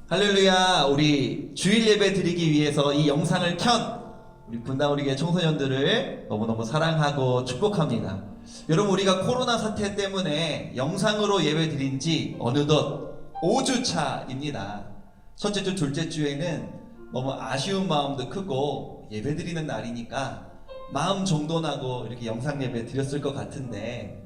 할렐루야. 우리 주일 예배 드리기 위해서 이 영상을 켠 우리 분당 우리 교회 청소년들을 너무너무 사랑하고 축복합니다. 여러분, 우리가 코로나 사태 때문에 영상으로 예배 드린 지 어느덧 5주 차입니다. 첫째 주, 둘째 주에는 너무 아쉬운 마음도 크고 예배 드리는 날이니까 마음 정돈하고 이렇게 영상 예배 드렸을 것 같은데,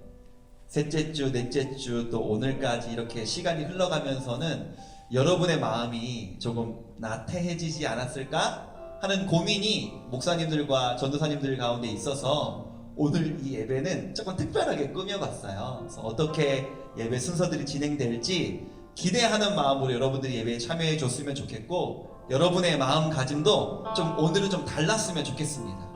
셋째 주, 넷째 주, 또 오늘까지 이렇게 시간이 흘러가면서는 여러분의 마음이 조금 나태해지지 않았을까 하는 고민이 목사님들과 전도사님들 가운데 있어서 오늘 이 예배는 조금 특별하게 꾸며봤어요. 그래서 어떻게 예배 순서들이 진행될지 기대하는 마음으로 여러분들이 예배에 참여해 줬으면 좋겠고, 여러분의 마음가짐도 좀 오늘은 좀 달랐으면 좋겠습니다.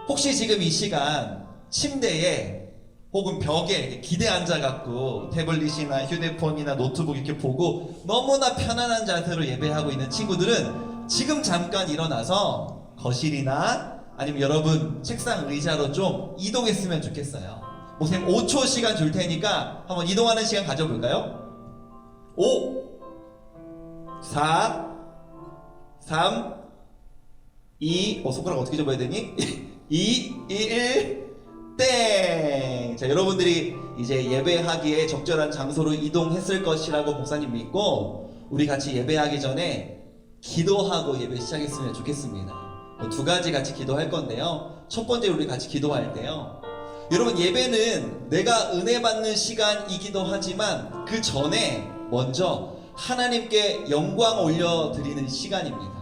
혹시 지금 이 시간 침대에 혹은 벽에 이렇게 기대 앉아갖고 태블릿이나 휴대폰이나 노트북 이렇게 보고 너무나 편안한 자세로 예배하고 있는 친구들은 지금 잠깐 일어나서 거실이나 아니면 여러분 책상 의자로 좀 이동했으면 좋겠어요. 목사님 5초 시간 줄 테니까 한번 이동하는 시간 가져볼까요? 5 4 3 2 손가락 어떻게 접어야 되니? 2 1 땡! 자, 여러분들이 이제 예배하기에 적절한 장소로 이동했을 것이라고 목사님 믿고, 우리 같이 예배하기 전에 기도하고 예배 시작했으면 좋겠습니다. 두 가지 같이 기도할 건데요. 첫 번째, 우리 같이 기도할 때요, 여러분, 예배는 내가 은혜 받는 시간이기도 하지만 그 전에 먼저 하나님께 영광 올려드리는 시간입니다.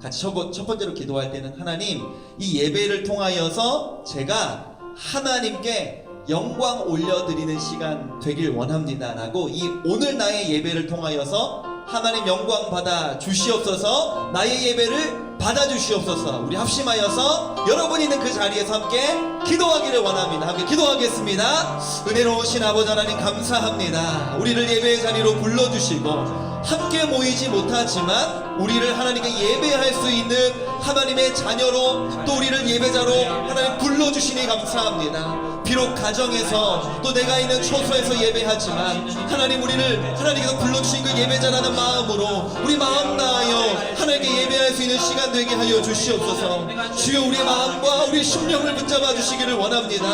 같이 첫 번째로 기도할 때는, 하나님, 이 예배를 통하여서 제가 하나님께 영광 올려드리는 시간 되길 원합니다 라고, 이 오늘 나의 예배를 통하여서 하나님 영광 받아 주시옵소서, 나의 예배를 받아 주시옵소서. 우리 합심하여서 여러분이 있는 그 자리에서 함께 기도하기를 원합니다. 함께 기도하겠습니다. 은혜로우신 아버지 하나님, 감사합니다. 우리를 예배의 자리로 불러주시고 함께 모이지 못하지만 우리를 하나님께 예배할 수 있는 하나님의 자녀로, 또 우리를 예배자로 하나님 불러주시니 감사합니다. 비록 가정에서 또 내가 있는 초소에서 예배하지만 하나님, 우리를 하나님께서 불러주신 그 예배자라는 마음으로 우리 마음 다하여 하나님께 예배할 수 있는 시간 되게 하여 주시옵소서. 주여, 우리의 마음과 우리의 심령을 붙잡아 주시기를 원합니다.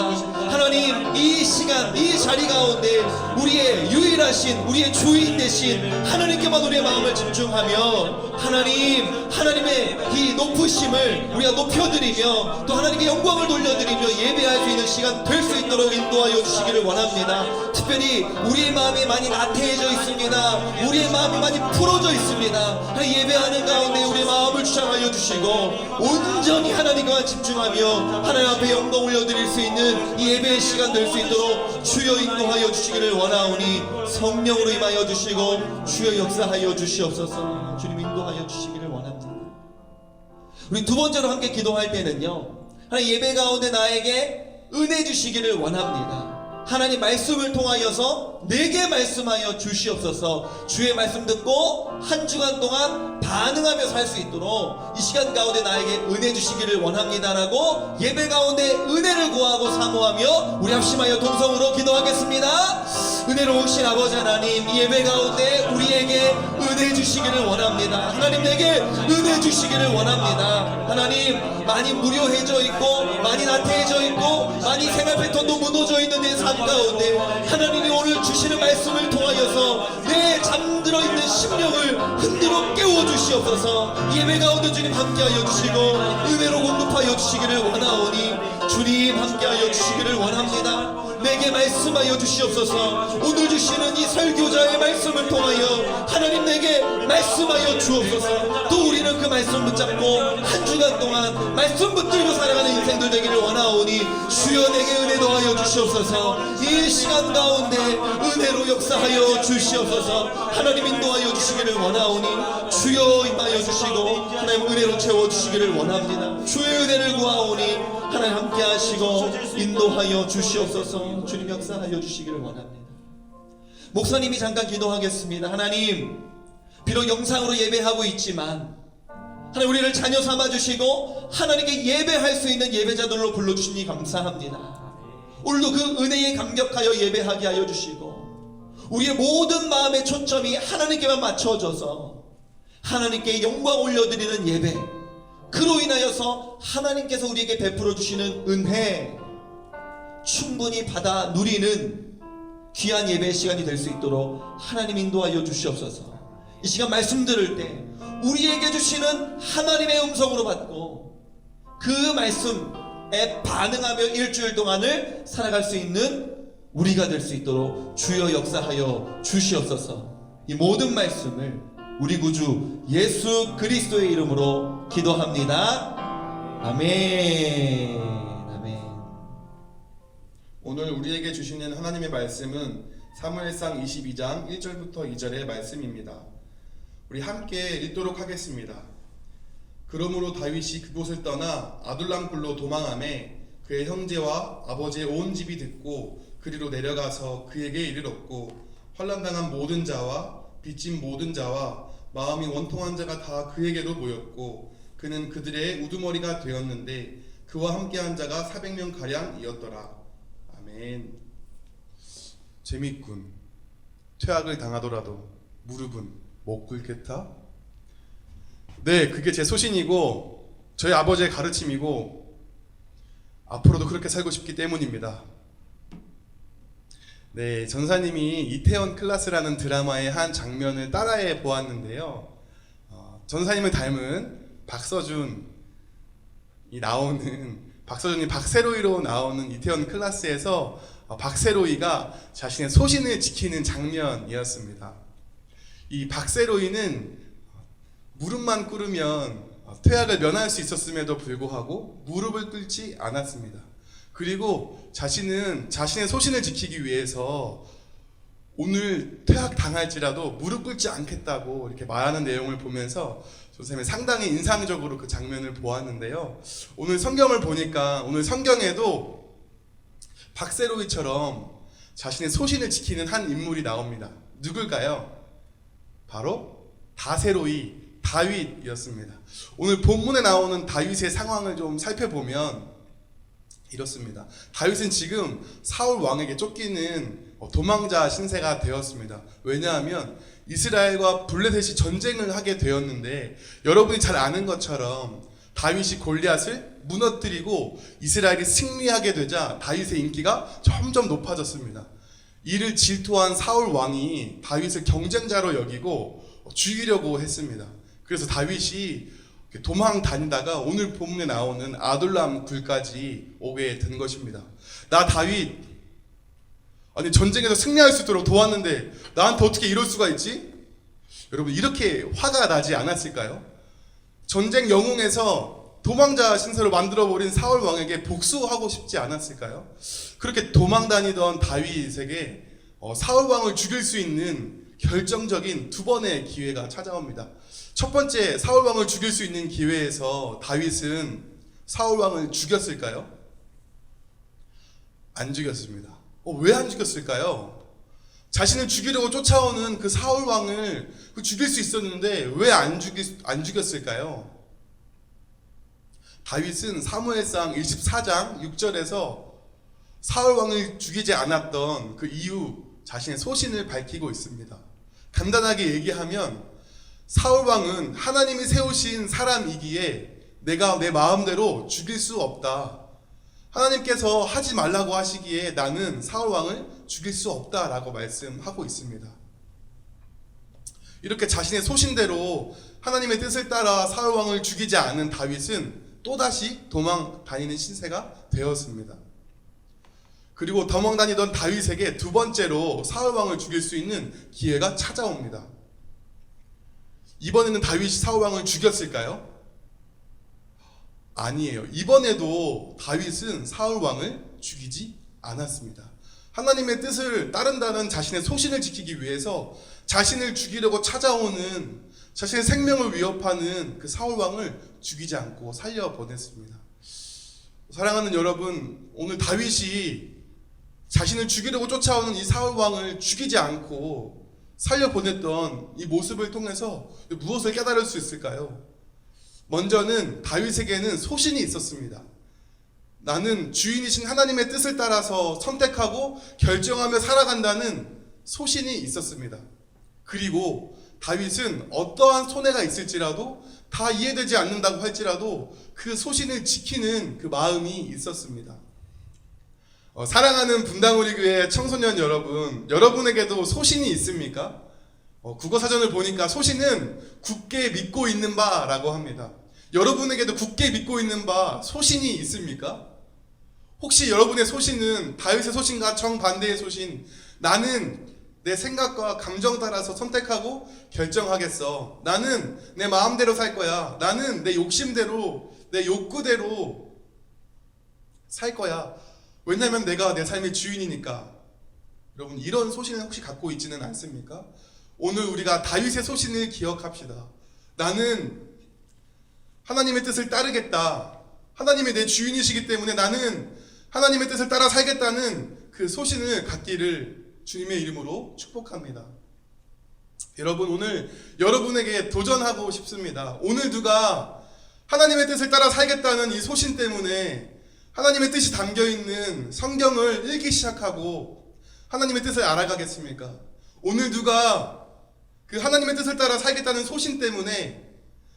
하나님, 이 시간 이 자리 가운데 우리의 유일하신 우리의 주인 되신 하나님께만 우리의 마음을 집중하며 하나님의 이 높으심을 우리가 높여드리며 또 하나님께 영광을 돌려드리며 예배할 수 있는 시간 될 수 있도록 인도하여 주시기를 원합니다. 특별히 우리의 마음이 많이 나태해져 있습니다. 우리의 마음이 많이 풀어져 있습니다. 예배하는 가운데 우리의 마음을 주장하여 주시고 온전히 하나님과만 집중하며 하나님 앞에 영광 올려드릴 수 있는 이 예배의 시간 될 수 있도록 주여 인도하여 주시기를 원하오니, 성령으로 임하여 주시고 주여 역사하여 주시옵소서. 주님 인도하여 주시기를 원합니다. 우리 두 번째로 함께 기도할 때는요, 하나님 예배 가운데 나에게 은혜 주시기를 원합니다. 하나님 말씀을 통하여서 내게 말씀하여 주시옵소서. 주의 말씀 듣고 한 주간 동안 반응하며 살 수 있도록 이 시간 가운데 나에게 은혜 주시기를 원합니다라고 예배 가운데 은혜를 구하고 사모하며 우리 합심하여 동성으로 기도하겠습니다. 은혜로우신 아버지 하나님, 이 예배 가운데 우리에게 은혜 주시기를 원합니다. 하나님, 내게 은혜 주시기를 원합니다. 하나님, 많이 무료해져 있고 많이 나태해져 있고 많이 생활 패턴도 무너져 있는 내 삶 가운데 하나님이 오늘 주시는 말씀을 통하여서 내 잠들어 있는 심령을 흔들어 깨워 주시옵소서. 예배 가운데 주님 함께하여 주시고 은혜로 공급하여 주시기를 원하오니, 주님 함께하여 주시기를 원합니다. 내게 말씀하여 주시옵소서. 오늘 주시는 이 설교자의 말씀을 통하여 하나님 내게 말씀하여 주옵소서. 또 우리는 그 말씀 붙잡고 한 주간 동안 말씀 붙들고 살아가는 인생들 되기를 원하오니, 주여 내게 은혜 더하여 주시옵소서. 이 시간 가운데 은혜로 역사하여 주시옵소서. 하나님 인도하여 주시기를 원하오니 주여 임하여 주시고 하나님 은혜로 채워주시기를 원합니다. 주의 은혜를 구하오니 하나님 함께 하시고 인도하여 주시옵소서. 주님 역사하여 주시기를 원합니다. 목사님이 잠깐 기도하겠습니다. 하나님, 비록 영상으로 예배하고 있지만 하나님 우리를 자녀 삼아주시고 하나님께 예배할 수 있는 예배자들로 불러주시니 감사합니다. 오늘도 그 은혜에 감격하여 예배하게 하여 주시고 우리의 모든 마음의 초점이 하나님께만 맞춰져서 하나님께 영광 올려드리는 예배, 그로 인하여서 하나님께서 우리에게 베풀어 주시는 은혜 충분히 받아 누리는 귀한 예배의 시간이 될 수 있도록 하나님 인도하여 주시옵소서. 이 시간 말씀 들을 때 우리에게 주시는 하나님의 음성으로 받고 그 말씀에 반응하며 일주일 동안을 살아갈 수 있는 우리가 될 수 있도록 주여 역사하여 주시옵소서. 이 모든 말씀을 우리 구주 예수 그리스도의 이름으로 기도합니다. 아멘. 아멘. 오늘 우리에게 주시는 하나님의 말씀은 사무엘상 22장 1절부터 2절의 말씀입니다. 우리 함께 읽도록 하겠습니다. 그러므로 다윗이 그곳을 떠나 아둘람 굴로 도망하매 그의 형제와 아버지의 온 집이 듣고 그리로 내려가서 그에게 이르렀고 환난당한 모든 자와 빚진 모든 자와 마음이 원통한 자가 다 그에게로 모였고 그는 그들의 우두머리가 되었는데 그와 함께한 자가 400명 가량이었더라. 아멘. 재밌군. 퇴학을 당하더라도 무릎은 못 꿇겠다. 네, 그게 제 소신이고 저희 아버지의 가르침이고 앞으로도 그렇게 살고 싶기 때문입니다. 네, 전사님이 이태원 클라스라는 드라마의 한 장면을 따라해 보았는데요. 전사님을 닮은 박서준이 박세로이로 나오는 이태원 클라스에서 박세로이가 자신의 소신을 지키는 장면이었습니다. 이 박세로이는 무릎만 꿇으면 퇴학을 면할 수 있었음에도 불구하고 무릎을 꿇지 않았습니다. 그리고 자신은 자신의 소신을 지키기 위해서 오늘 퇴학 당할지라도 무릎 꿇지 않겠다고 이렇게 말하는 내용을 보면서 선생님이 상당히 인상적으로 그 장면을 보았는데요. 오늘 성경을 보니까 오늘 성경에도 박세로이처럼 자신의 소신을 지키는 한 인물이 나옵니다. 누굴까요? 바로 다세로이 다윗이었습니다. 오늘 본문에 나오는 다윗의 상황을 좀 살펴보면 이렇습니다. 다윗은 지금 사울 왕에게 쫓기는 도망자 신세가 되었습니다. 왜냐하면 이스라엘과 블레셋이 전쟁을 하게 되었는데 여러분이 잘 아는 것처럼 다윗이 골리앗을 무너뜨리고 이스라엘이 승리하게 되자 다윗의 인기가 점점 높아졌습니다. 이를 질투한 사울 왕이 다윗을 경쟁자로 여기고 죽이려고 했습니다. 그래서 다윗이 도망 다니다가 오늘 본문에 나오는 아둘람 굴까지 오게 된 것입니다. 나 다윗, 아니 전쟁에서 승리할 수 있도록 도왔는데 나한테 어떻게 이럴 수가 있지? 여러분 이렇게 화가 나지 않았을까요? 전쟁 영웅에서 도망자 신세로 만들어버린 사울 왕에게 복수하고 싶지 않았을까요? 그렇게 도망 다니던 다윗에게 사울 왕을 죽일 수 있는 결정적인 두 번의 기회가 찾아옵니다. 첫 번째, 사울 왕을 죽일 수 있는 기회에서 다윗은 사울 왕을 죽였을까요? 안 죽였습니다. 왜 안 죽였을까요? 자신을 죽이려고 쫓아오는 그 사울 왕을 죽일 수 있었는데 왜 안 죽였을까요? 다윗은 사무엘상 24장 6절에서 사울 왕을 죽이지 않았던 그 이유, 자신의 소신을 밝히고 있습니다. 간단하게 얘기하면 사울 왕은 하나님이 세우신 사람이기에 내가 내 마음대로 죽일 수 없다. 하나님께서 하지 말라고 하시기에 나는 사울 왕을 죽일 수 없다라고 말씀하고 있습니다. 이렇게 자신의 소신대로 하나님의 뜻을 따라 사울 왕을 죽이지 않은 다윗은 또다시 도망 다니는 신세가 되었습니다. 그리고 도망 다니던 다윗에게 두 번째로 사울 왕을 죽일 수 있는 기회가 찾아옵니다. 이번에는 다윗이 사울 왕을 죽였을까요? 아니에요. 이번에도 다윗은 사울 왕을 죽이지 않았습니다. 하나님의 뜻을 따른다는 자신의 소신을 지키기 위해서 자신을 죽이려고 찾아오는, 자신의 생명을 위협하는 그 사울 왕을 죽이지 않고 살려보냈습니다. 사랑하는 여러분, 오늘 다윗이 자신을 죽이려고 쫓아오는 이 사울 왕을 죽이지 않고 살려보냈던 이 모습을 통해서 무엇을 깨달을 수 있을까요? 먼저는 다윗에게는 소신이 있었습니다. 나는 주인이신 하나님의 뜻을 따라서 선택하고 결정하며 살아간다는 소신이 있었습니다. 그리고 다윗은 어떠한 손해가 있을지라도 다 이해되지 않는다고 할지라도 그 소신을 지키는 그 마음이 있었습니다. 사랑하는 분당우리 교회 청소년 여러분, 여러분에게도 소신이 있습니까? 국어사전을 보니까 소신은 굳게 믿고 있는 바라고 합니다. 여러분에게도 굳게 믿고 있는 바 소신이 있습니까? 혹시 여러분의 소신은 다윗의 소신과 정반대의 소신, 나는 내 생각과 감정 따라서 선택하고 결정하겠어, 나는 내 마음대로 살 거야, 나는 내 욕심대로, 내 욕구대로 살 거야, 왜냐면 내가 내 삶의 주인이니까. 여러분, 이런 소신을 혹시 갖고 있지는 않습니까? 오늘 우리가 다윗의 소신을 기억합시다. 나는 하나님의 뜻을 따르겠다, 하나님이 내 주인이시기 때문에 나는 하나님의 뜻을 따라 살겠다는 그 소신을 갖기를 주님의 이름으로 축복합니다. 여러분, 오늘 여러분에게 도전하고 싶습니다. 오늘 누가 하나님의 뜻을 따라 살겠다는 이 소신 때문에 하나님의 뜻이 담겨있는 성경을 읽기 시작하고 하나님의 뜻을 알아가겠습니까? 오늘 누가 그 하나님의 뜻을 따라 살겠다는 소신 때문에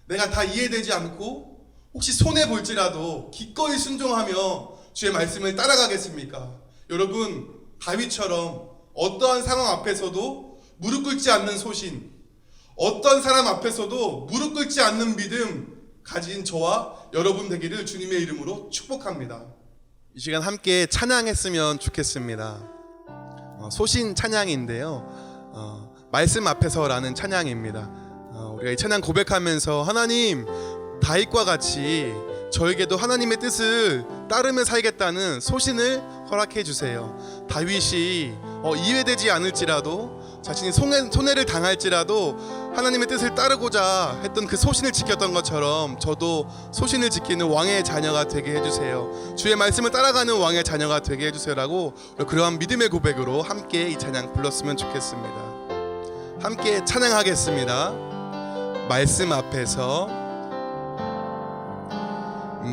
내가 다 이해되지 않고 혹시 손해볼지라도 기꺼이 순종하며 주의 말씀을 따라가겠습니까? 여러분, 다윗처럼 어떠한 상황 앞에서도 무릎 꿇지 않는 소신, 어떤 사람 앞에서도 무릎 꿇지 않는 믿음 가진 저와 여러분 되기를 주님의 이름으로 축복합니다. 이 시간 함께 찬양했으면 좋겠습니다. 소신 찬양인데요, 말씀 앞에서라는 찬양입니다. 우리가 이 찬양 고백하면서 하나님, 다윗과 같이 저에게도 하나님의 뜻을 따르며 살겠다는 소신을 허락해 주세요. 다윗이 이해되지 않을지라도, 자신이 손해를 당할지라도 하나님의 뜻을 따르고자 했던 그 소신을 지켰던 것처럼 저도 소신을 지키는 왕의 자녀가 되게 해주세요. 주의 말씀을 따라가는 왕의 자녀가 되게 해주세요라고 그러한 믿음의 고백으로 함께 이 찬양 불렀으면 좋겠습니다. 함께 찬양하겠습니다. 말씀 앞에서,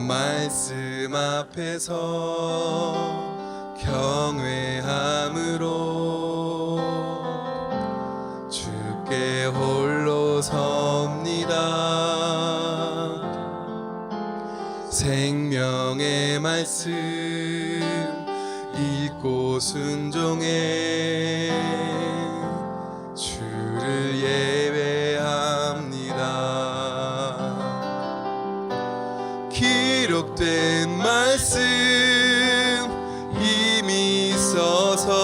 말씀 앞에서 경외함으로 주께 홀로 섭니다. 생명의 말씀 읽고 순종해 주를 예배합니다. 기록된 말씀 이미 있어서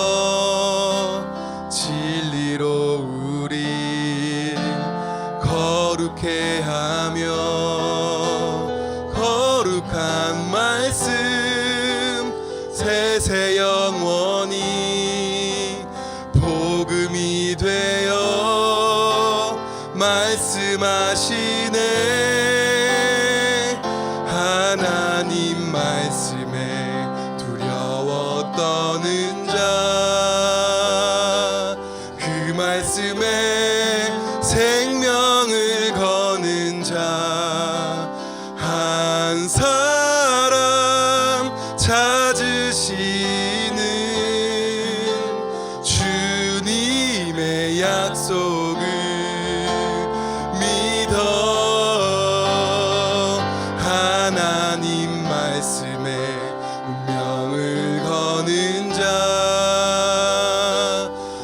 진리로 우리 거룩해 하며, 거룩한 말씀 세세 영원히 복음이 되어 말씀하시네. 하나님 말씀에 두려워 떠는 자, 그 말씀에 생명을 거는 자, 한 사람 찾으시는 주님의 약속을 믿어 하나님 말씀에 운명을 거는 자,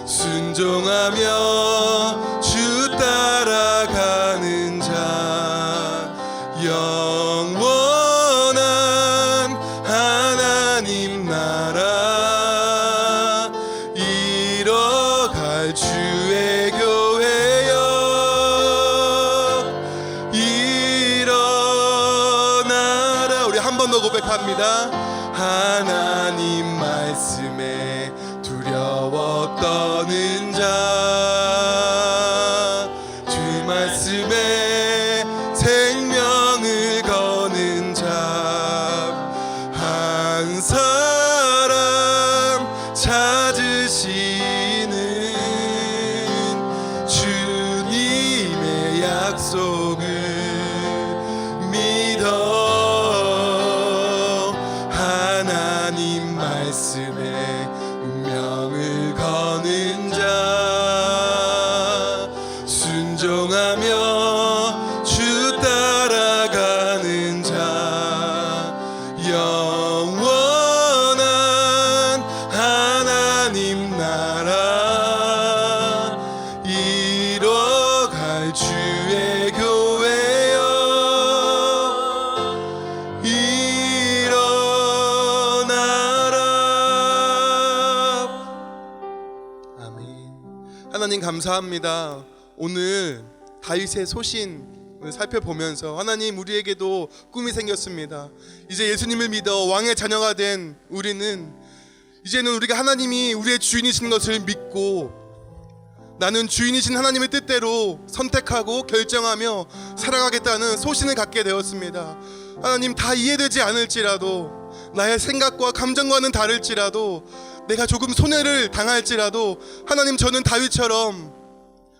순종하며 주 따라가는 자, 영원한 하나님 나라 이뤄갈 주의 교회여 일어나라. 우리 한 번 더 고백합니다. 하나님 말씀에 두려워 떠는 자, 주 말씀에 생명을 거는 자, 한 사람 찾으시는 주님의 약속을 믿어 하나님 감사합니다. 오늘 다윗의 소신을 살펴보면서 하나님 우리에게도 꿈이 생겼습니다. 이제 예수님을 믿어 왕의 자녀가 된 우리는 이제는 우리가 하나님이 우리의 주인이신 것을 믿고 나는 주인이신 하나님의 뜻대로 선택하고 결정하며 살아가겠다는 소신을 갖게 되었습니다. 하나님, 다 이해되지 않을지라도, 나의 생각과 감정과는 다를지라도, 내가 조금 손해를 당할지라도 하나님, 저는 다윗처럼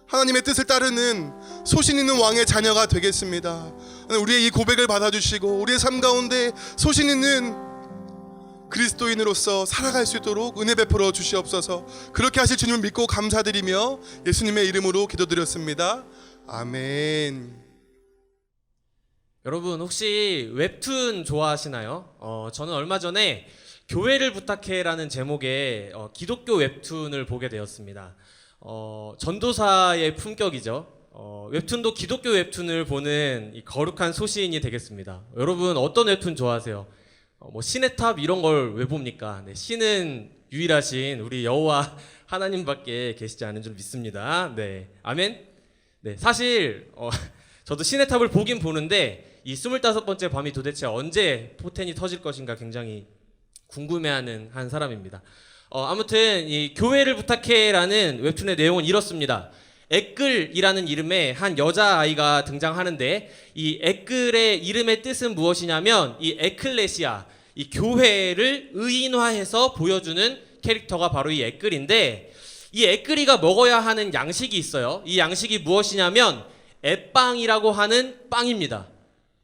하나님의 뜻을 따르는 소신 있는 왕의 자녀가 되겠습니다. 우리의 이 고백을 받아주시고 우리의 삶 가운데 소신 있는 그리스도인으로서 살아갈 수 있도록 은혜 베풀어 주시옵소서. 그렇게 하실 주님을 믿고 감사드리며 예수님의 이름으로 기도드렸습니다. 아멘. 여러분 혹시 웹툰 좋아하시나요? 저는 얼마 전에 교회를 부탁해라는 제목의 기독교 웹툰을 보게 되었습니다. 전도사의 품격이죠. 웹툰도 기독교 웹툰을 보는 이 거룩한 소시인이 되겠습니다. 여러분 어떤 웹툰 좋아하세요? 뭐 신의 탑 이런 걸 왜 봅니까? 네, 신은 유일하신 우리 여호와 하나님밖에 계시지 않은 줄 믿습니다. 네, 아멘. 네, 사실 저도 신의 탑을 보긴 보는데 이 25번째 밤이 도대체 언제 포텐이 터질 것인가 굉장히 궁금해하는 한 사람입니다. 아무튼 이 교회를 부탁해라는 웹툰의 내용은 이렇습니다. 에끌이라는 이름의 한 여자아이가 등장하는데 이 에끌의 이름의 뜻은 무엇이냐면 이 에클레시아, 이 교회를 의인화해서 보여주는 캐릭터가 바로 이 에끌인데 이 에끌이가 먹어야 하는 양식이 있어요. 이 양식이 무엇이냐면 햇빵이라고 하는 빵입니다.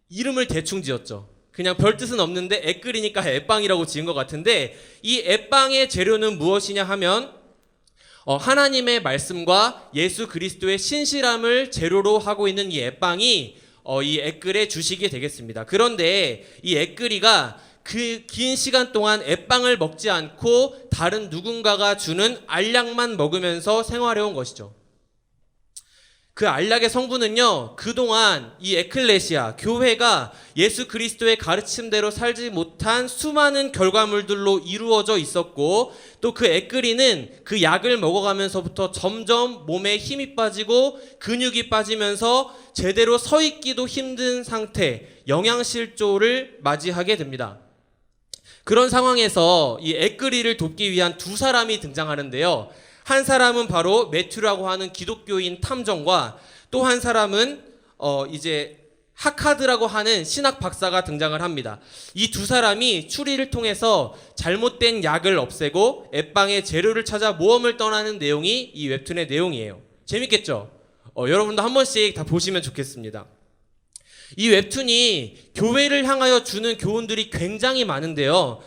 이름을 대충 지었죠. 그냥 별 뜻은 없는데 에끌이니까 햇빵이라고 지은 것 같은데 이 햇빵의 재료는 무엇이냐 하면 하나님의 말씀과 예수 그리스도의 신실함을 재료로 하고 있는 이 햇빵이 이 에끌의 주식이 되겠습니다. 그런데 이 에끌이가 그 긴 시간 동안 햇빵을 먹지 않고 다른 누군가가 주는 알약만 먹으면서 생활해온 것이죠. 그 알약의 성분은요, 그동안 이 에클레시아, 교회가 예수 그리스도의 가르침대로 살지 못한 수많은 결과물들로 이루어져 있었고, 또 그 에끌이는 그 약을 먹어가면서부터 점점 몸에 힘이 빠지고 근육이 빠지면서 제대로 서 있기도 힘든 상태, 영양실조를 맞이하게 됩니다. 그런 상황에서 이 에끌이를 돕기 위한 두 사람이 등장하는데요. 한 사람은 바로 매튜라고 하는 기독교인 탐정과 또 한 사람은 이제 하카드라고 하는 신학 박사가 등장을 합니다. 이 두 사람이 추리를 통해서 잘못된 약을 없애고 햇빵의 재료를 찾아 모험을 떠나는 내용이 이 웹툰의 내용이에요. 재밌겠죠? 여러분도 한 번씩 다 보시면 좋겠습니다. 이 웹툰이 교회를 향하여 주는 교훈들이 굉장히 많은데요.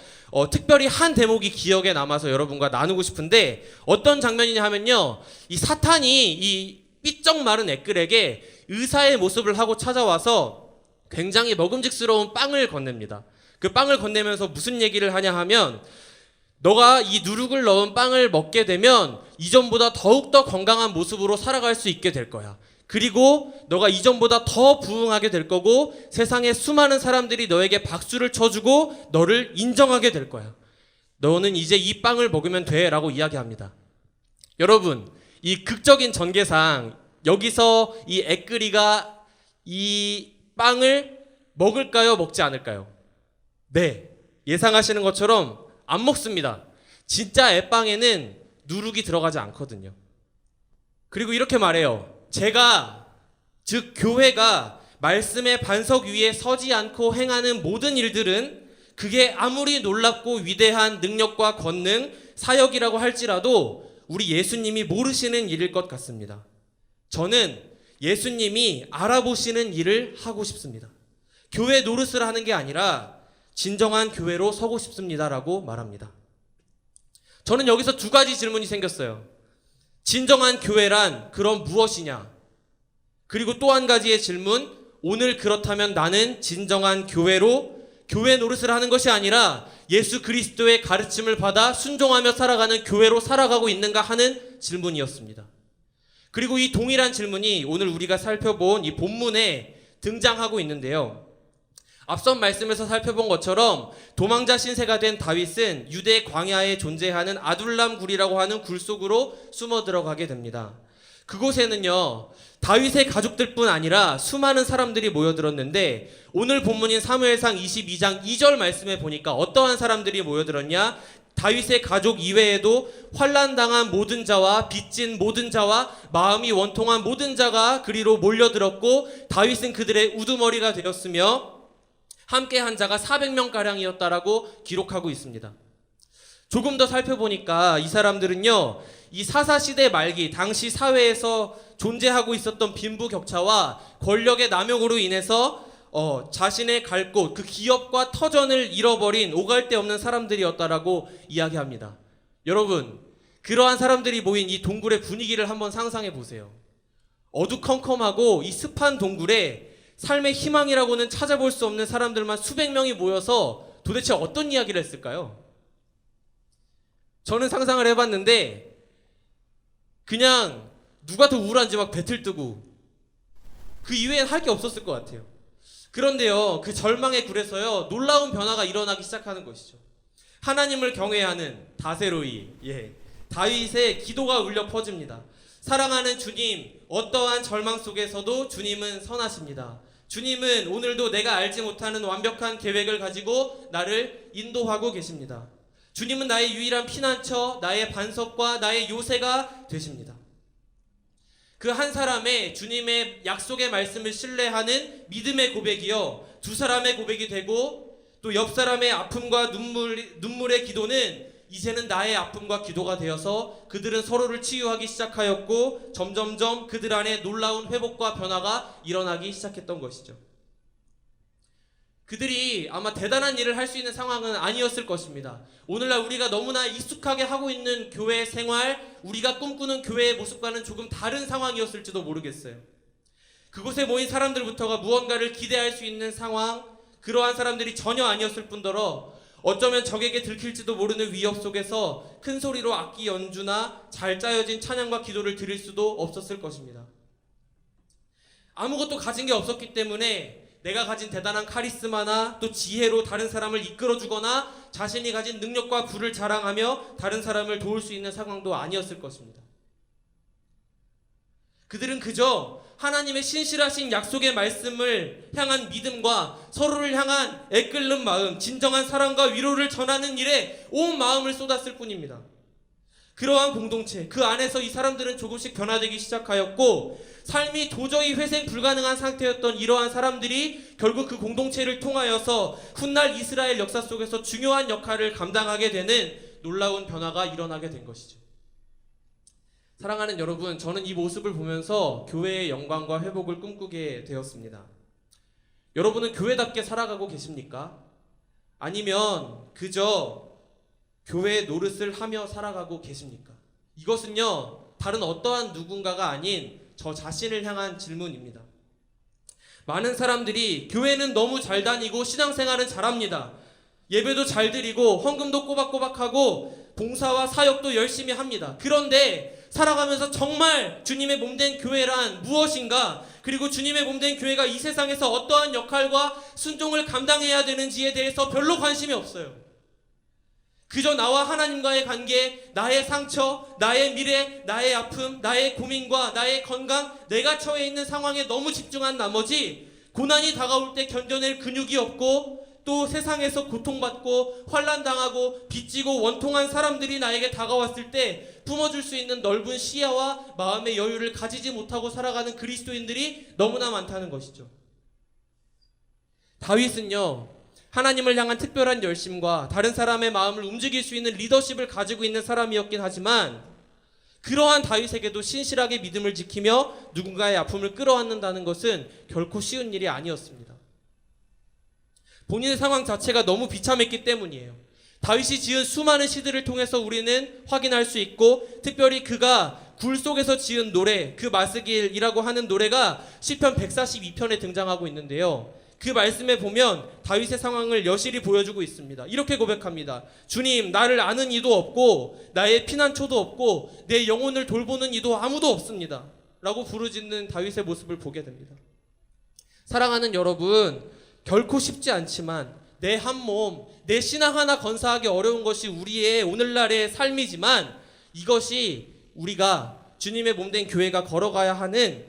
특별히 한 대목이 기억에 남아서 여러분과 나누고 싶은데 어떤 장면이냐 하면요. 이 사탄이 이 삐쩍 마른 에끌에게 의사의 모습을 하고 찾아와서 굉장히 먹음직스러운 빵을 건넵니다. 그 빵을 건네면서 무슨 얘기를 하냐 하면 너가 이 누룩을 넣은 빵을 먹게 되면 이전보다 더욱더 건강한 모습으로 살아갈 수 있게 될 거야. 그리고 너가 이전보다 더 부흥하게 될 거고 세상의 수많은 사람들이 너에게 박수를 쳐주고 너를 인정하게 될 거야. 너는 이제 이 빵을 먹으면 돼 라고 이야기합니다. 여러분, 이 극적인 전개상 여기서 이 에끌이가 이 빵을 먹을까요? 먹지 않을까요? 네, 예상하시는 것처럼 안 먹습니다. 진짜 햇빵에는 누룩이 들어가지 않거든요. 그리고 이렇게 말해요. 제가, 즉 교회가 말씀의 반석 위에 서지 않고 행하는 모든 일들은 그게 아무리 놀랍고 위대한 능력과 권능, 사역이라고 할지라도 우리 예수님이 모르시는 일일 것 같습니다. 저는 예수님이 알아보시는 일을 하고 싶습니다. 교회 노릇을 하는 게 아니라 진정한 교회로 서고 싶습니다라고 말합니다. 저는 여기서 두 가지 질문이 생겼어요. 진정한 교회란 그럼 무엇이냐? 그리고 또 한 가지의 질문, 오늘 그렇다면 나는 진정한 교회로 교회 노릇을 하는 것이 아니라 예수 그리스도의 가르침을 받아 순종하며 살아가는 교회로 살아가고 있는가 하는 질문이었습니다. 그리고 이 동일한 질문이 오늘 우리가 살펴본 이 본문에 등장하고 있는데요. 앞선 말씀에서 살펴본 것처럼 도망자 신세가 된 다윗은 유대 광야에 존재하는 아둘람 굴이라고 하는 굴 속으로 숨어 들어가게 됩니다. 그곳에는요, 다윗의 가족들뿐 아니라 수많은 사람들이 모여들었는데 오늘 본문인 사무엘상 22장 2절 말씀에 보니까 어떠한 사람들이 모여들었냐? 다윗의 가족 이외에도 환난당한 모든 자와 빚진 모든 자와 마음이 원통한 모든 자가 그리로 몰려들었고 다윗은 그들의 우두머리가 되었으며 함께한 자가 400명가량이었다라고 기록하고 있습니다. 조금 더 살펴보니까 이 사람들은요, 이 사사시대 말기 당시 사회에서 존재하고 있었던 빈부격차와 권력의 남용으로 인해서 자신의 갈 곳, 그 기업과 터전을 잃어버린 오갈 데 없는 사람들이었다라고 이야기합니다. 여러분, 그러한 사람들이 모인 이 동굴의 분위기를 한번 상상해 보세요. 어두컴컴하고 이 습한 동굴에 삶의 희망이라고는 찾아볼 수 없는 사람들만 수백 명이 모여서 도대체 어떤 이야기를 했을까요? 저는 상상을 해봤는데 그냥 누가 더 우울한지 막 배틀 뜨고 그 이외엔 할 게 없었을 것 같아요. 그런데요, 그 절망의 굴에서요, 놀라운 변화가 일어나기 시작하는 것이죠. 하나님을 경외하는 다세로이, 다윗의 기도가 울려 퍼집니다. 사랑하는 주님, 어떠한 절망 속에서도 주님은 선하십니다. 주님은 오늘도 내가 알지 못하는 완벽한 계획을 가지고 나를 인도하고 계십니다. 주님은 나의 유일한 피난처, 나의 반석과 나의 요새가 되십니다. 그 한 사람의 주님의 약속의 말씀을 신뢰하는 믿음의 고백이요, 두 사람의 고백이 되고 또 옆 사람의 아픔과 눈물의 기도는 이제는 나의 아픔과 기도가 되어서 그들은 서로를 치유하기 시작하였고 점점점 그들 안에 놀라운 회복과 변화가 일어나기 시작했던 것이죠. 그들이 아마 대단한 일을 할 수 있는 상황은 아니었을 것입니다. 오늘날 우리가 너무나 익숙하게 하고 있는 교회 생활, 우리가 꿈꾸는 교회의 모습과는 조금 다른 상황이었을지도 모르겠어요. 그곳에 모인 사람들부터가 무언가를 기대할 수 있는 상황, 그러한 사람들이 전혀 아니었을 뿐더러 어쩌면 적에게 들킬지도 모르는 위협 속에서 큰 소리로 악기 연주나 잘 짜여진 찬양과 기도를 드릴 수도 없었을 것입니다. 아무것도 가진 게 없었기 때문에 내가 가진 대단한 카리스마나 또 지혜로 다른 사람을 이끌어주거나 자신이 가진 능력과 부를 자랑하며 다른 사람을 도울 수 있는 상황도 아니었을 것입니다. 그들은 그저 하나님의 신실하신 약속의 말씀을 향한 믿음과 서로를 향한 애끓는 마음, 진정한 사랑과 위로를 전하는 일에 온 마음을 쏟았을 뿐입니다. 그러한 공동체, 그 안에서 이 사람들은 조금씩 변화되기 시작하였고 삶이 도저히 회생 불가능한 상태였던 이러한 사람들이 결국 그 공동체를 통하여서 훗날 이스라엘 역사 속에서 중요한 역할을 감당하게 되는 놀라운 변화가 일어나게 된 것이죠. 사랑하는 여러분, 저는 이 모습을 보면서 교회의 영광과 회복을 꿈꾸게 되었습니다. 여러분은 교회답게 살아가고 계십니까? 아니면 그저 교회의 노릇을 하며 살아가고 계십니까? 이것은요, 다른 어떠한 누군가가 아닌 저 자신을 향한 질문입니다. 많은 사람들이 교회는 너무 잘 다니고 신앙생활은 잘합니다. 예배도 잘 드리고 헌금도 꼬박꼬박하고 봉사와 사역도 열심히 합니다. 그런데 살아가면서 정말 주님의 몸된 교회란 무엇인가, 그리고 주님의 몸된 교회가 이 세상에서 어떠한 역할과 순종을 감당해야 되는지에 대해서 별로 관심이 없어요. 그저 나와 하나님과의 관계, 나의 상처, 나의 미래, 나의 아픔, 나의 고민과 나의 건강, 내가 처해 있는 상황에 너무 집중한 나머지 고난이 다가올 때 견뎌낼 근육이 없고 또 세상에서 고통받고 환난당하고 빚지고 원통한 사람들이 나에게 다가왔을 때 품어줄 수 있는 넓은 시야와 마음의 여유를 가지지 못하고 살아가는 그리스도인들이 너무나 많다는 것이죠. 다윗은요, 하나님을 향한 특별한 열심과 다른 사람의 마음을 움직일 수 있는 리더십을 가지고 있는 사람이었긴 하지만 그러한 다윗에게도 신실하게 믿음을 지키며 누군가의 아픔을 끌어안는다는 것은 결코 쉬운 일이 아니었습니다. 본인의 상황 자체가 너무 비참했기 때문이에요. 다윗이 지은 수많은 시들을 통해서 우리는 확인할 수 있고, 특별히 그가 굴 속에서 지은 노래, 그 마스길이라고 하는 노래가 시편 142편에 등장하고 있는데요, 그 말씀에 보면 다윗의 상황을 여실히 보여주고 있습니다. 이렇게 고백합니다. 주님, 나를 아는 이도 없고 나의 피난처도 없고 내 영혼을 돌보는 이도 아무도 없습니다 라고 부르짖는 다윗의 모습을 보게 됩니다. 사랑하는 여러분, 결코 쉽지 않지만 내 한 몸, 내 신앙 하나 건사하기 어려운 것이 우리의 오늘날의 삶이지만 이것이 우리가 주님의 몸된 교회가 걸어가야 하는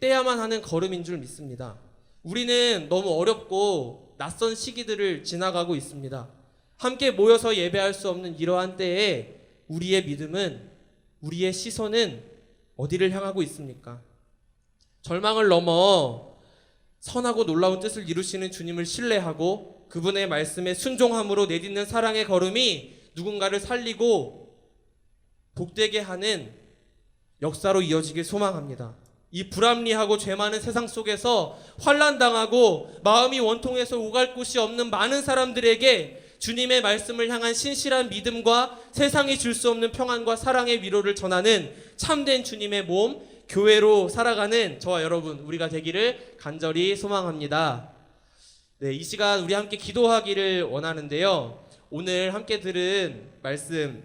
떼야만 하는 걸음인 줄 믿습니다. 우리는 너무 어렵고 낯선 시기들을 지나가고 있습니다. 함께 모여서 예배할 수 없는 이러한 때에 우리의 믿음은, 우리의 시선은 어디를 향하고 있습니까? 절망을 넘어 선하고 놀라운 뜻을 이루시는 주님을 신뢰하고 그분의 말씀에 순종함으로 내딛는 사랑의 걸음이 누군가를 살리고 복되게 하는 역사로 이어지길 소망합니다. 이 불합리하고 죄 많은 세상 속에서 환난당하고 마음이 원통해서 오갈 곳이 없는 많은 사람들에게 주님의 말씀을 향한 신실한 믿음과 세상이 줄 수 없는 평안과 사랑의 위로를 전하는 참된 주님의 몸, 교회로 살아가는 저와 여러분, 우리가 되기를 간절히 소망합니다. 네, 이 시간 우리 함께 기도하기를 원하는데요. 오늘 함께 들은 말씀,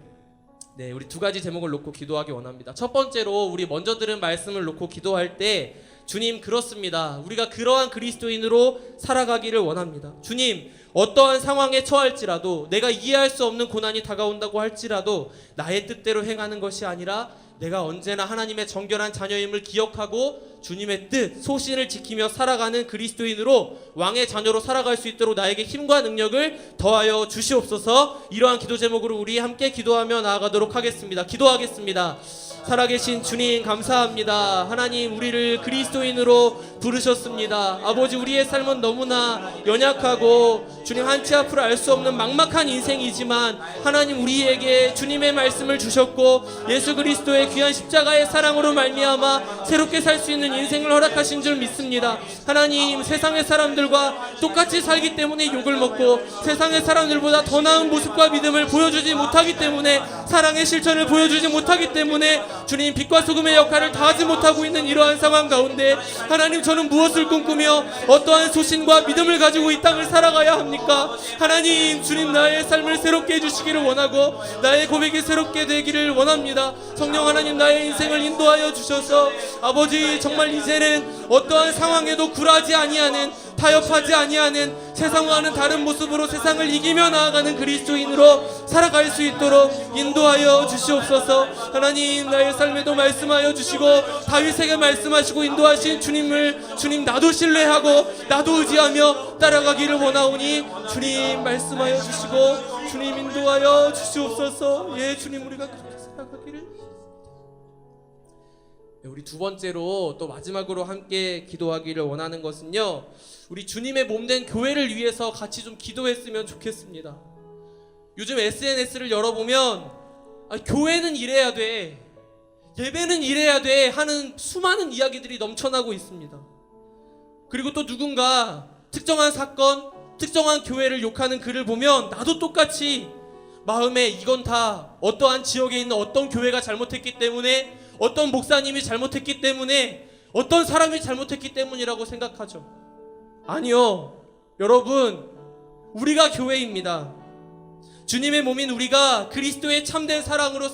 네, 우리 두 가지 제목을 놓고 기도하기 원합니다. 첫 번째로 우리 먼저 들은 말씀을 놓고 기도할 때, 주님, 그렇습니다. 우리가 그러한 그리스도인으로 살아가기를 원합니다. 주님, 어떠한 상황에 처할지라도, 내가 이해할 수 없는 고난이 다가온다고 할지라도 나의 뜻대로 행하는 것이 아니라 내가 언제나 하나님의 정결한 자녀임을 기억하고 주님의 뜻, 소신을 지키며 살아가는 그리스도인으로, 왕의 자녀로 살아갈 수 있도록 나에게 힘과 능력을 더하여 주시옵소서. 이러한 기도 제목으로 우리 함께 기도하며 나아가도록 하겠습니다. 기도하겠습니다. 살아계신 주님, 감사합니다. 하나님, 우리를 그리스도인으로 부르셨습니다. 아버지, 우리의 삶은 너무나 연약하고 주님, 한치 앞을 알 수 없는 막막한 인생이지만 하나님, 우리에게 주님의 말씀을 주셨고 예수 그리스도의 귀한 십자가의 사랑으로 말미암아 새롭게 살 수 있는 인생을 허락하신 줄 믿습니다. 하나님, 세상의 사람들과 똑같이 살기 때문에 욕을 먹고 세상의 사람들보다 더 나은 모습과 믿음을 보여주지 못하기 때문에, 사랑의 실천을 보여주지 못하기 때문에 주님, 빛과 소금의 역할을 다하지 못하고 있는 이러한 상황 가운데 하나님, 저는 무엇을 꿈꾸며 어떠한 소신과 믿음을 가지고 이 땅을 살아가야 합니까? 하나님, 주님, 나의 삶을 새롭게 해주시기를 원하고 나의 고백이 새롭게 되기를 원합니다. 성령 하나님, 나의 인생을 인도하여 주셔서 아버지, 정말 이제는 어떠한 상황에도 굴하지 아니하는, 타협하지 아니하는, 세상과는 다른 모습으로 세상을 이기며 나아가는 그리스도인으로 살아갈 수 있도록 인도하여 주시옵소서. 하나님, 나의 삶에도 말씀하여 주시고 다윗에게 말씀하시고 인도하신 주님을, 주님, 나도 신뢰하고 나도 의지하며 따라가기를 원하오니 주님, 말씀하여 주시고 주님, 인도하여 주시옵소서. 예, 주님, 우리가 그렇게 살아가기를. 우리 두 번째로 또 마지막으로 함께 기도하기를 원하는 것은요, 우리 주님의 몸된 교회를 위해서 같이 좀 기도했으면 좋겠습니다. 요즘 SNS를 열어보면 교회는 이래야 돼, 예배는 이래야 돼 하는 수많은 이야기들이 넘쳐나고 있습니다. 그리고 또 누군가 특정한 사건, 특정한 교회를 욕하는 글을 보면 나도 똑같이 마음에 이건 다 어떠한 지역에 있는 어떤 교회가 잘못했기 때문에, 어떤 목사님이 잘못했기 때문에, 어떤 사람이 잘못했기 때문이라고 생각하죠. 아니요, 여러분, 우리가 교회입니다. 주님의 몸인 우리가 그리스도의 참된 사랑으로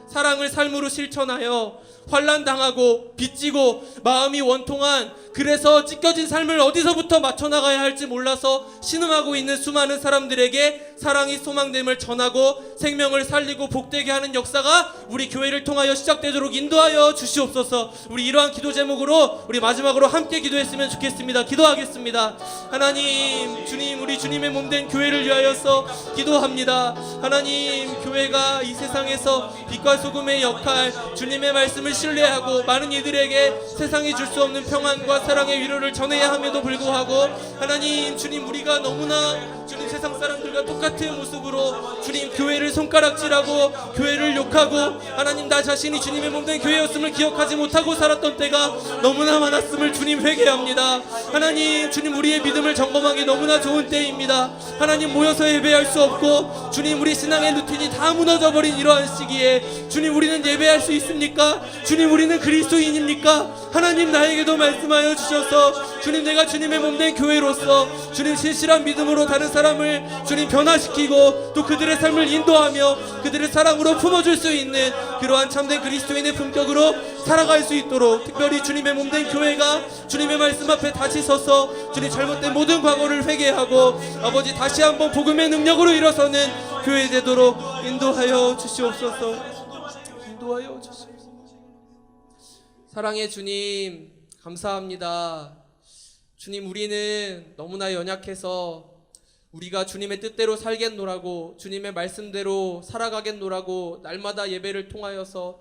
사랑을 삶으로 실천하여 환난당하고 빚지고 마음이 원통한, 그래서 찢겨진 삶을 어디서부터 맞춰나가야 할지 몰라서 신음하고 있는 수많은 사람들에게 사랑이 소망됨을 전하고 생명을 살리고 복되게 하는 역사가 우리 교회를 통하여 시작되도록 인도하여 주시옵소서. 우리 이러한 기도 제목으로 우리 마지막으로 함께 기도했으면 좋겠습니다. 기도하겠습니다. 하나님, 주님, 우리 주님의 몸된 교회를 위하여서 기도합니다. 하나님, 교회가 이 세상에서 빛과 소금의 역할, 주님의 말씀을 신뢰하고 많은 이들에게 세상이 줄 수 없는 평안과 사랑의 위로를 전해야 함에도 불구하고 하나님, 주님, 우리가 너무나 주님 세상 사람들과 똑같은 모습으로 주님 교회를 손가락질하고 교회를 욕하고 하나님, 나 자신이 주님의 몸된 교회였음을 기억하지 못하고 살았던 때가 너무나 많았음을 주님 회개합니다. 하나님, 주님, 우리의 믿음을 점검하기 너무나 좋은 때입니다. 하나님, 모여서 예배할 수 없고 주님, 우리 신앙의 루틴이 다 무너져버린 이러한 시기에 주님, 우리는 예배할 수 있습니까? 주님, 우리는 그리스도인입니까? 하나님, 나에게도 말씀하여 주셔서 주님, 내가 주님의 몸된 교회로서 주님 신실한 믿음으로 다른 사람을 주님 변화시키고 또 그들의 삶을 인도하며 그들의 사랑으로 품어줄 수 있는 그러한 참된 그리스도인의 품격으로 살아갈 수 있도록, 특별히 주님의 몸된 교회가 주님의 말씀 앞에 다시 서서 주님 잘못된 모든 과거를 회개하고 아버지, 다시 한번 복음의 능력으로 일어서는 교회 되도록 인도하여 주시옵소서. 인도하여 주시옵소서. 사랑의 주님, 감사합니다. 주님, 우리는 너무나 연약해서 우리가 주님의 뜻대로 살겠노라고, 주님의 말씀대로 살아가겠노라고 날마다 예배를 통하여서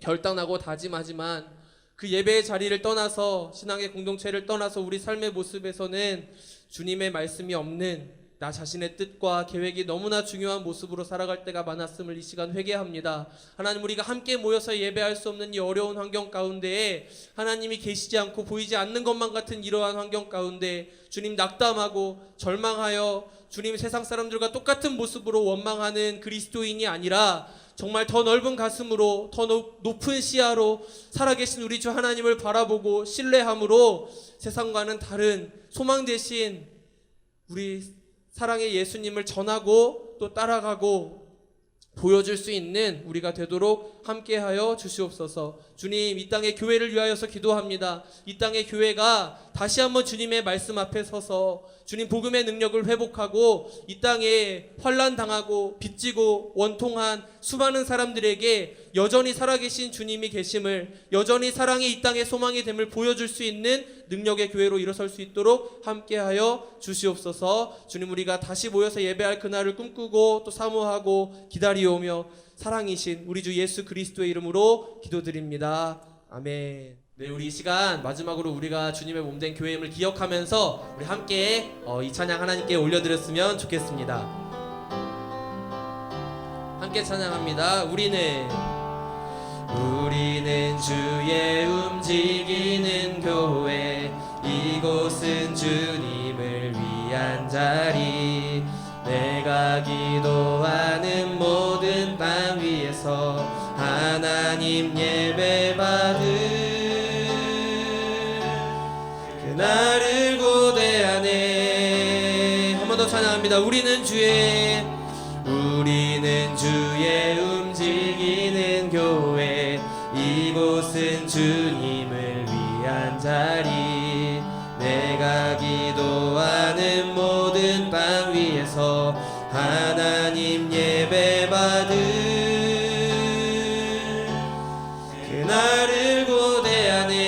결단하고 다짐하지만 그 예배의 자리를 떠나서, 신앙의 공동체를 떠나서 우리 삶의 모습에서는 주님의 말씀이 없는 나 자신의 뜻과 계획이 너무나 중요한 모습으로 살아갈 때가 많았음을 이 시간 회개합니다. 하나님, 우리가 함께 모여서 예배할 수 없는 이 어려운 환경 가운데에 하나님이 계시지 않고 보이지 않는 것만 같은 이러한 환경 가운데 주님 낙담하고 절망하여 주님 세상 사람들과 똑같은 모습으로 원망하는 그리스도인이 아니라 정말 더 넓은 가슴으로, 더 높은 시야로 살아계신 우리 주 하나님을 바라보고 신뢰함으로 세상과는 다른 소망 대신 우리 사랑의 예수님을 전하고 또 따라가고 보여줄 수 있는 우리가 되도록 함께하여 주시옵소서. 주님, 이 땅의 교회를 위하여서 기도합니다. 이 땅의 교회가 다시 한번 주님의 말씀 앞에 서서 주님 복음의 능력을 회복하고 이 땅에 환난 당하고 빚지고 원통한 수많은 사람들에게 여전히 살아계신 주님이 계심을, 여전히 사랑이 이 땅의 소망이 됨을 보여줄 수 있는 능력의 교회로 일어설 수 있도록 함께하여 주시옵소서. 주님, 우리가 다시 모여서 예배할 그날을 꿈꾸고 또 사모하고 기다리오며 사랑이신 우리 주 예수 그리스도의 이름으로 기도드립니다. 아멘. 네, 우리 이 시간 마지막으로 우리가 주님의 몸된 교회임을 기억하면서 우리 함께 이 찬양 하나님께 올려드렸으면 좋겠습니다. 함께 찬양합니다. 우리는 주의 움직이는 교회, 이곳은 주님을 위한 자리. 내가 기도하는 모든 땅 위에서 하나님 예배받을 그날을 고대하네. 한 번 더 찬양합니다. 우리는 주의 움직이는 교회, 이곳은 주님을 위한 자리. 내가 기도하는 모든 땅 위에서 하나님 예배받을 그날을 고대하네.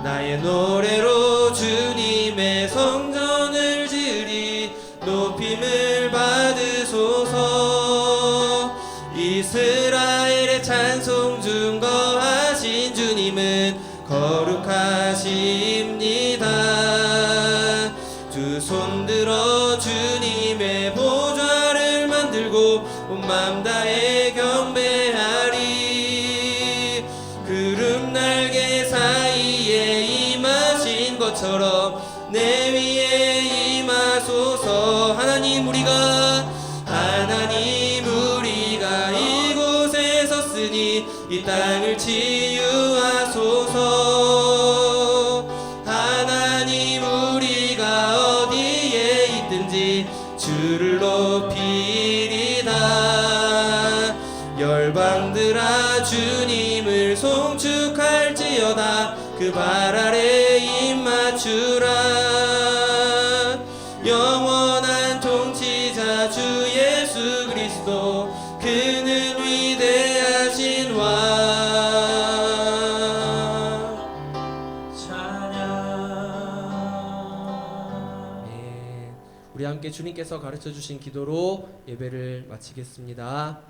나의 노래로 주님의 성전을 지으리. 높임을 받으소서. 이스라엘의 찬송 중 거하신 주님은 거룩하십니다. 두 손 들어 주님의 보좌를 만들고 온 맘 다해 경배하리. 구름 날개 사이에 임하신 것처럼 내 위에 임하소서. 하나님, 우리가 이곳에 섰으니 이 땅을 치유하소서. 하나님, 우리가 어디에 있든지 주를 높이리다. 열방들아 주님을 송축할지어다. 그 발 아래 입 맞추라. 영원한 통치자 주 예수 그리스도, 그는 위대하신 왕. 찬양. 네, 우리 함께 주님께서 가르쳐 주신 기도로 예배를 마치겠습니다.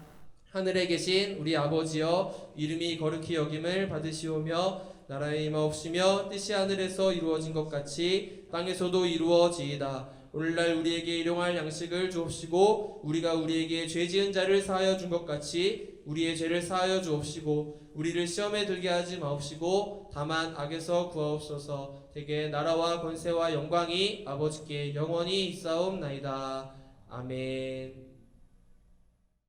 하늘에 계신 우리 아버지여, 이름이 거룩히 여김을 받으시오며 나라의 임하옵시며 뜻이 하늘에서 이루어진 것 같이 땅에서도 이루어지이다. 오늘날 우리에게 일용할 양식을 주옵시고 우리가 우리에게 죄 지은 자를 사하여 준 것 같이 우리의 죄를 사하여 주옵시고 우리를 시험에 들게 하지 마옵시고 다만 악에서 구하옵소서. 대개 나라와 권세와 영광이 아버지께 영원히 있사옵나이다. 아멘.